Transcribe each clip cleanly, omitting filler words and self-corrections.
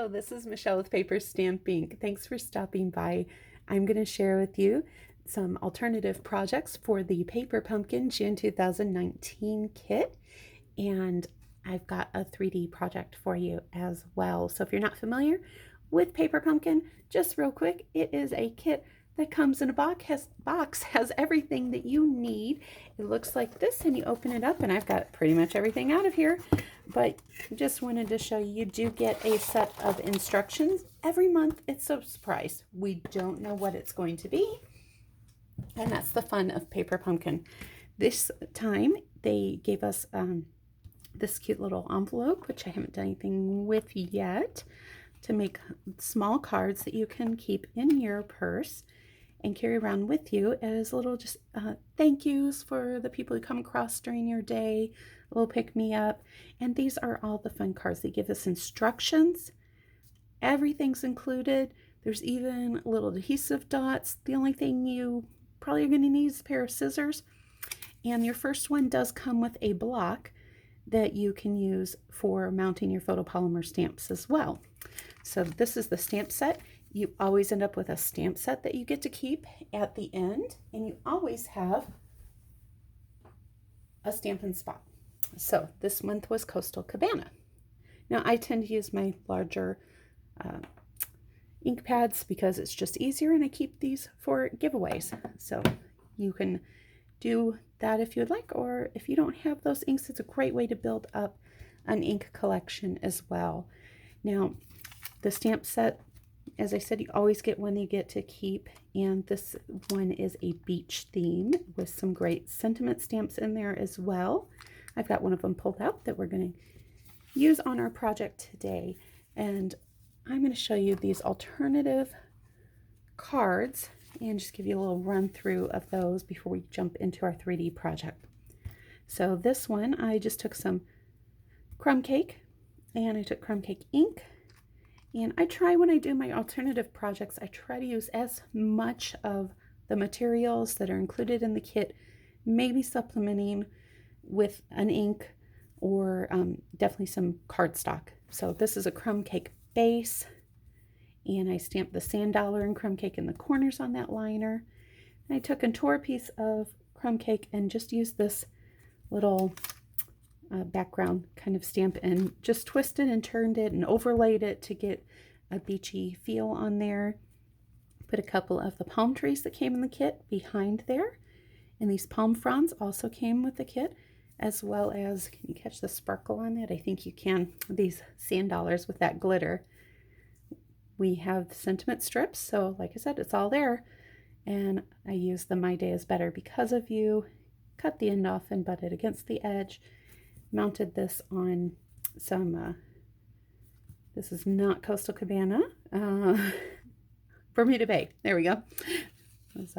Hello, this is Michelle with Paper Stamp Ink. Thanks for stopping by. I'm going to share with you some alternative projects for the Paper Pumpkin June 2019 kit, and I've got a 3D project for you as well. So if you're not familiar with Paper Pumpkin, just real quick, it is a kit that comes in a box, has everything that you need. It looks like this, and you open it up, and I've got pretty much everything out of here. But just wanted to show you, you do get a set of instructions. Every month it's a surprise. We don't know what it's going to be. And that's the fun of Paper Pumpkin. This time they gave us this cute little envelope, which I haven't done anything with yet, to make small cards that you can keep in your purse and carry around with you as little just thank yous for the people you come across during your day, a little pick me up. And these are all the fun cards. They give us instructions. Everything's included. There's even little adhesive dots. The only thing you probably are going to need is a pair of scissors. And your first one does come with a block that you can use for mounting your photopolymer stamps as well. So this is the stamp set. You always end up with a stamp set that you get to keep at the end, and you always have a Stampin' Spot. So this month was Coastal Cabana. Now I tend to use my larger ink pads because it's just easier, and I keep these for giveaways. So you can do that if you would like, or if you don't have those inks, it's a great way to build up an ink collection as well. Now the stamp set, as I said, you always get one you get to keep, and this one is a beach theme with some great sentiment stamps in there as well. I've got one of them pulled out that we're going to use on our project today, and I'm going to show you these alternative cards and just give you a little run through of those before we jump into our 3D project. So this one, I just took some crumb cake, and I took crumb cake ink. And I try, when I do my alternative projects, I try to use as much of the materials that are included in the kit, maybe supplementing with an ink or definitely some cardstock. So this is a crumb cake base, and I stamped the sand dollar and crumb cake in the corners on that liner. And I took and tore a piece of crumb cake and just used this little background kind of stamp and just twisted and turned it and overlaid it to get a beachy feel on there. Put a couple of the palm trees that came in the kit behind there, and these palm fronds also came with the kit, as well as, can you catch the sparkle on that? I think you can. These sand dollars with that glitter. We have sentiment strips, so like I said, it's all there, and I use the My Day is Better Because of You. Cut the end off and butt it against the edge. Mounted this on some, this is not Coastal Cabana, Bermuda Bay. There we go. I was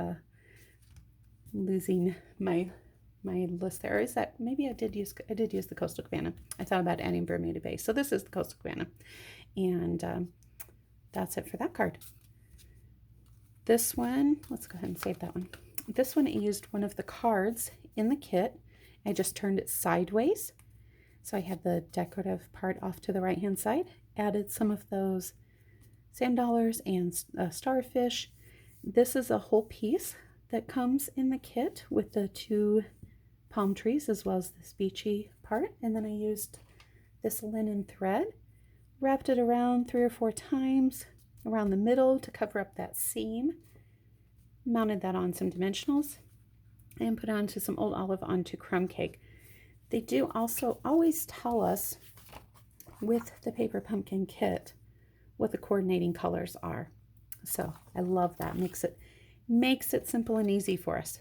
losing my list there. Is that, maybe I did use the Coastal Cabana. I thought about adding Bermuda Bay. So this is the Coastal Cabana. And that's it for that card. This one, let's go ahead and save that one. This one, I used one of the cards in the kit. I just turned it sideways. So I had the decorative part off to the right hand side, added some of those sand dollars and starfish. This is a whole piece that comes in the kit with the two palm trees as well as this beachy part. And then I used this linen thread, wrapped it around 3 or 4 times around the middle to cover up that seam, mounted that on some dimensionals, and put onto some old olive onto crumb cake. They do also always tell us with the Paper Pumpkin kit what the coordinating colors are. So I love that. Makes it simple and easy for us.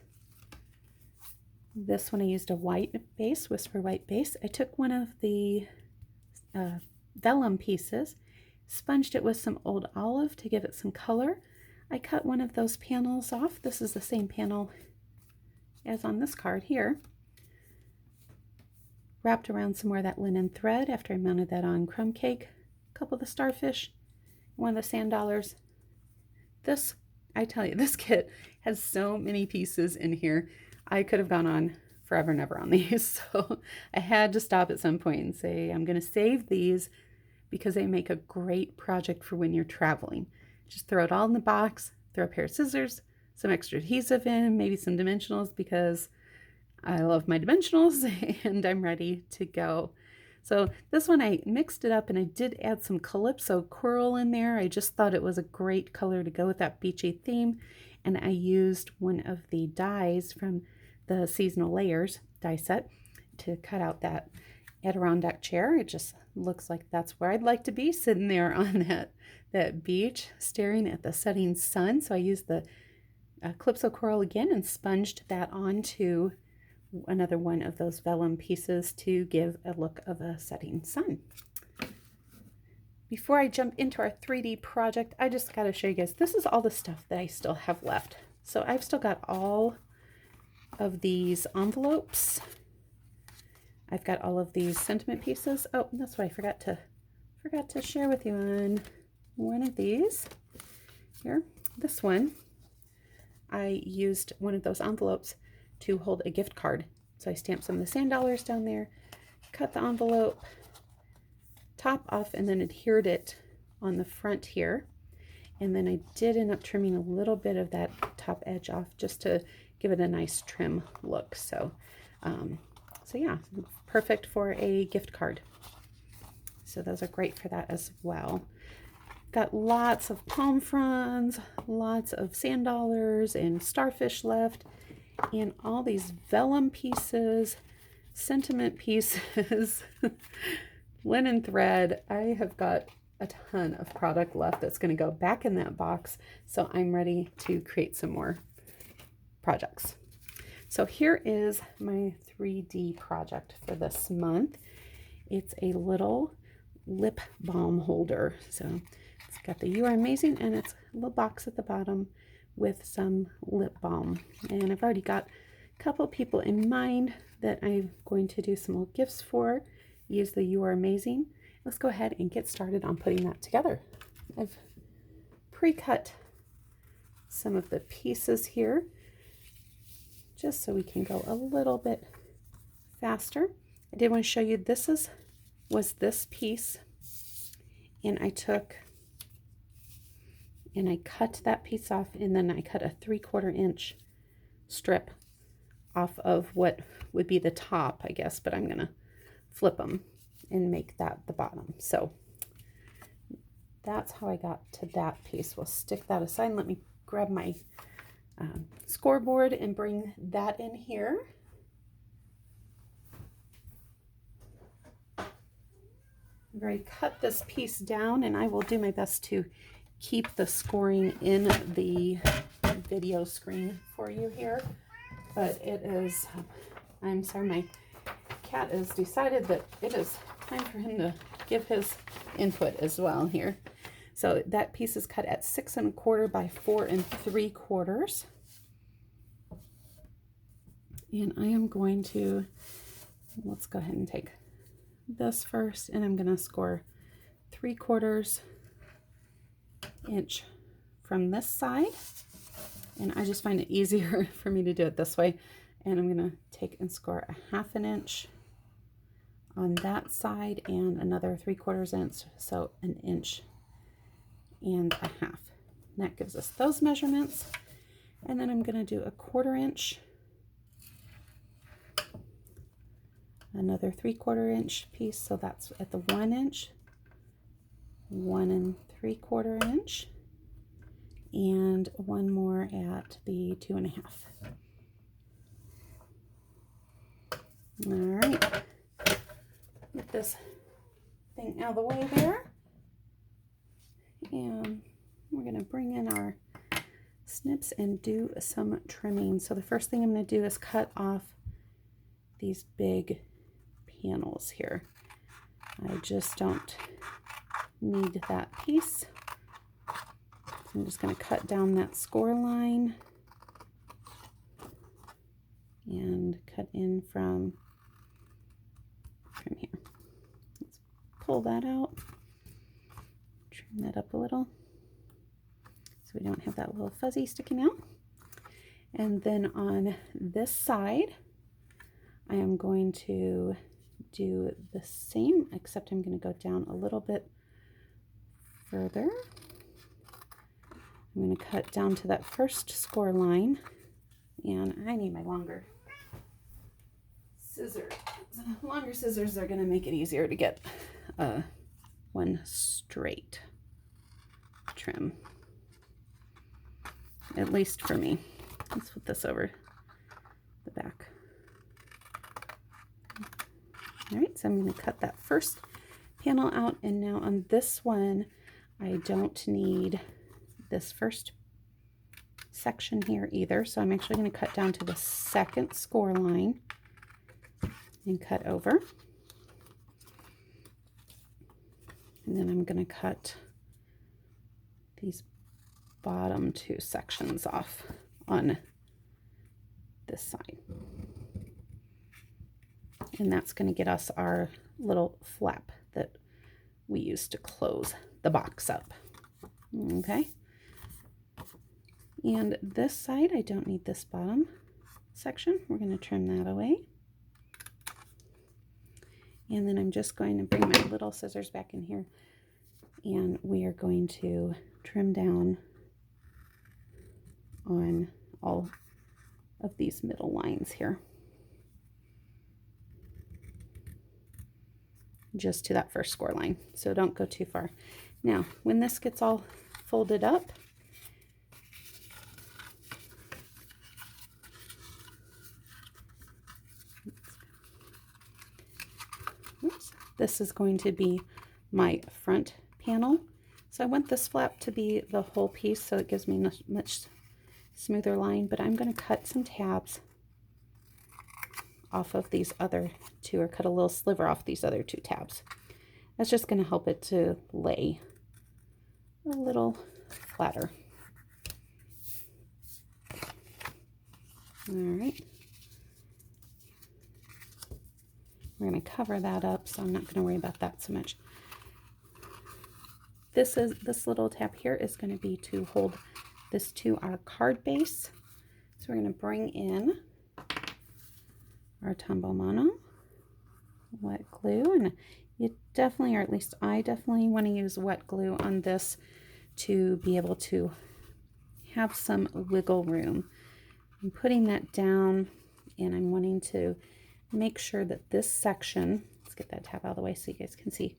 This one I used a white base, Whisper White base. I took one of the vellum pieces, sponged it with some old olive to give it some color. I cut one of those panels off. This is the same panel as on this card here. Wrapped around some more of that linen thread after I mounted that on crumb cake, a couple of the starfish, one of the sand dollars. This, I tell you, this kit has so many pieces in here. I could have gone on forever and ever on these, so I had to stop at some point and say I'm going to save these because they make a great project for when you're traveling. Just throw it all in the box, throw a pair of scissors, some extra adhesive in, maybe some dimensionals because I love my dimensionals and I'm ready to go. So this one I mixed it up and I did add some Calypso coral in there. I just thought it was a great color to go with that beachy theme. And I used one of the dies from the Seasonal Layers die set to cut out that Adirondack chair. It just looks like that's where I'd like to be, sitting there on that beach staring at the setting sun. So I used the Calypso coral again and sponged that onto another one of those vellum pieces to give a look of a setting sun. Before I jump into our 3D project, I just got to show you guys, this is all the stuff that I still have left. So I've still got all of these envelopes. I've got all of these sentiment pieces. Oh, that's what I forgot to share with you on one of these here. This one, I used one of those envelopes to hold a gift card. So I stamped some of the sand dollars down there, cut the envelope top off, and then adhered it on the front here. And then I did end up trimming a little bit of that top edge off just to give it a nice trim look. So yeah, perfect for a gift card. So those are great for that as well. Got lots of palm fronds, lots of sand dollars and starfish left, and all these vellum pieces, sentiment pieces, linen thread. I have got a ton of product left that's going to go back in that box, so I'm ready to create some more projects. So here is my 3D project for this month. It's a little lip balm holder. So it's got the You Are Amazing, and it's a little box at the bottom with some lip balm. And I've already got a couple people in mind that I'm going to do some little gifts for. Use the You Are Amazing. Let's go ahead and get started on putting that together. I've pre-cut some of the pieces here just so we can go a little bit faster. I did want to show you was this piece, and I took and I cut that piece off, and then I cut a 3/4 inch strip off of what would be the top, I guess, but I'm gonna flip them and make that the bottom. So that's how I got to that piece. We'll stick that aside and let me grab my scoreboard and bring that in here. I've already cut this piece down, and I will do my best to keep the scoring in the video screen for you here. But it is, I'm sorry, my cat has decided that it is time for him to give his input as well here. So that piece is cut at 6 1/4 by 4 3/4. And I am going to, let's go ahead and take this first, and I'm going to score 3/4 inch from this side. And I just find it easier for me to do it this way. And I'm going to take and score a 1/2 inch on that side and another 3/4 inch, so 1 1/2 inches. And that gives us those measurements. And then I'm going to do a 1/4 inch, another 3/4 inch piece, so that's at the 1 inch, 1 3/4 inch, and one more at the 2 1/2. All right, get this thing out of the way there, and we're going to bring in our snips and do some trimming. So the first thing I'm going to do is cut off these big panels here. I just don't need that piece. I'm just going to cut down that score line and cut in from here. Let's pull that out, trim that up a little so we don't have that little fuzzy sticking out. And then on this side, I am going to do the same, except I'm going to go down a little bit further. I'm going to cut down to that first score line, and I need my longer scissors. Longer scissors are going to make it easier to get one straight trim, at least for me. Let's put this over the back. All right, so I'm going to cut that first panel out, and now on this one I don't need this first section here either, so I'm actually going to cut down to the second score line and cut over, and then I'm going to cut these bottom two sections off on this side. And that's going to get us our little flap that we use to close the box up. Okay. And this side, I don't need this bottom section. We're going to trim that away. And then I'm just going to bring my little scissors back in here, and we are going to trim down on all of these middle lines here, just to that first score line, so don't go too far. Now when this gets all folded up, this is going to be my front panel, so I want this flap to be the whole piece so it gives me much smoother line, but I'm going to cut some tabs off of these other two, or cut a little sliver off these other two tabs. That's just going to help it to lay a little flatter. All right. We're going to cover that up, so I'm not going to worry about that so much. This little tab here is going to be to hold this to our card base. So we're going to bring in our Tombow Mono wet glue, and you definitely, or at least I definitely, want to use wet glue on this to be able to have some wiggle room. I'm putting that down, and I'm wanting to make sure that this section, let's get that tab out of the way so you guys can see,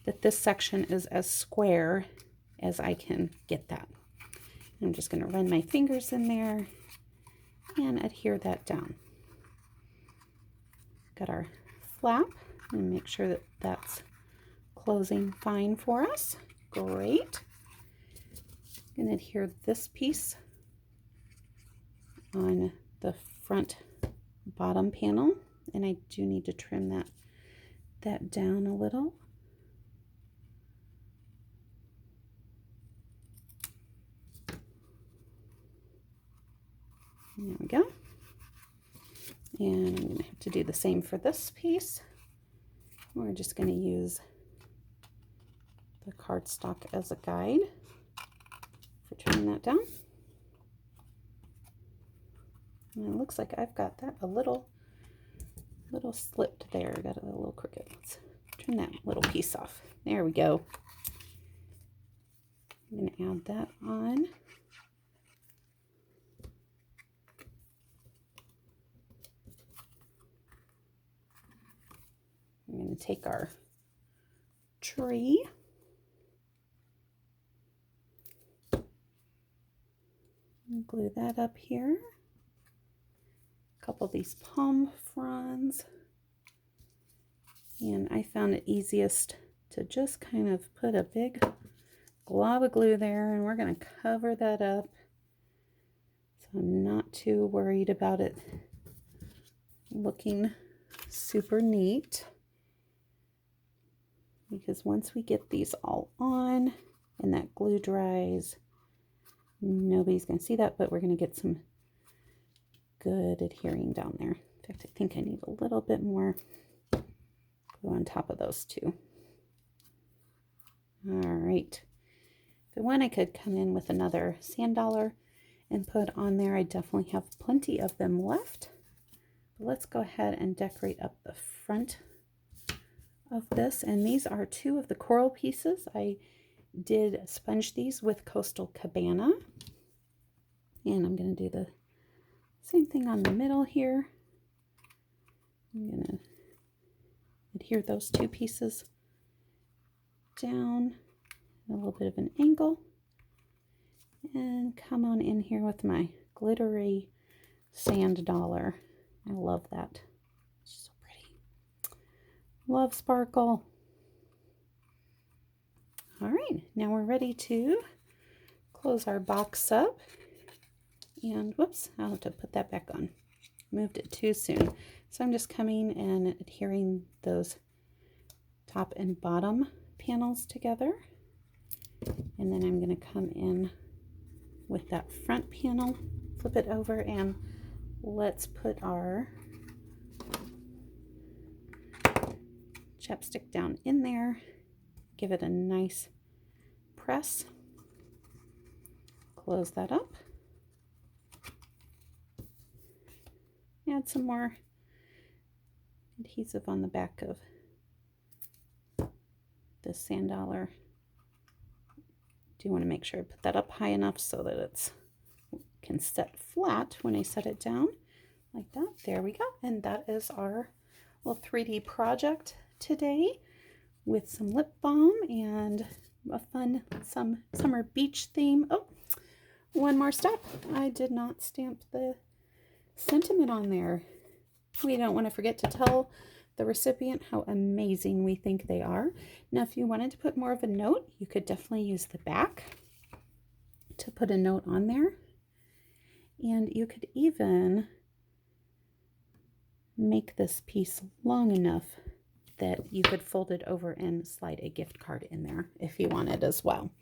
that this section is as square as I can get that. I'm just going to run my fingers in there and adhere that down. Got our flap, and make sure that that's closing fine for us. Great. I'm going to adhere this piece on the front bottom panel, and I do need to trim that down a little. There we go. And I'm going to have to do the same for this piece. We're just going to use the cardstock as a guide for trimming that down. And it looks like I've got that a little slipped there. Got it a little crooked. Let's trim that little piece off. There we go. I'm going to add that on. I'm going to take our tree, and glue that up here. A couple of these palm fronds, and I found it easiest to just kind of put a big glob of glue there, and we're going to cover that up, so I'm not too worried about it looking super neat. Because once we get these all on and that glue dries, nobody's going to see that, but we're going to get some good adhering down there. In fact, I think I need a little bit more glue on top of those two. All right. If I want, I could come in with another sand dollar and put on there. I definitely have plenty of them left. But let's go ahead and decorate up the front of this, and these are two of the coral pieces. I did sponge these with Coastal Cabana. And I'm going to do the same thing on the middle here. I'm going to adhere those two pieces down a little bit of an angle. And come on in here with my glittery sand dollar. I love that. It's so pretty. Love sparkle. All right, now we're ready to close our box up. And whoops, I'll have to put that back on. Moved it too soon. So I'm just coming and adhering those top and bottom panels together. And then I'm going to come in with that front panel, flip it over, and let's put our chapstick down in there. Give it a nice press. Close that up. Add some more adhesive on the back of the sand dollar. Do want to make sure I put that up high enough so that it can set flat when I set it down like that. There we go. And that is our little 3D project today with some lip balm and a fun summer beach theme. Oh, one more step. I did not stamp the sentiment on there. We don't want to forget to tell the recipient how amazing we think they are. Now, if you wanted to put more of a note, you could definitely use the back to put a note on there. And you could even make this piece long enough that you could fold it over and slide a gift card in there if you wanted as well.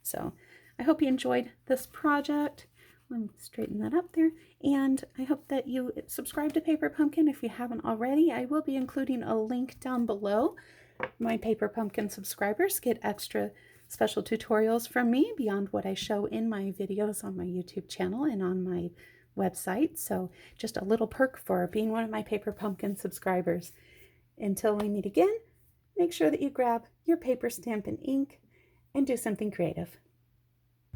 So I hope you enjoyed this project. Let me straighten that up there. And I hope that you subscribe to Paper Pumpkin if you haven't already. I will be including a link down below. My Paper Pumpkin subscribers get extra special tutorials from me beyond what I show in my videos on my YouTube channel and on my website. So just a little perk for being one of my Paper Pumpkin subscribers. Until we meet again, make sure that you grab your paper, stamp, and ink and do something creative.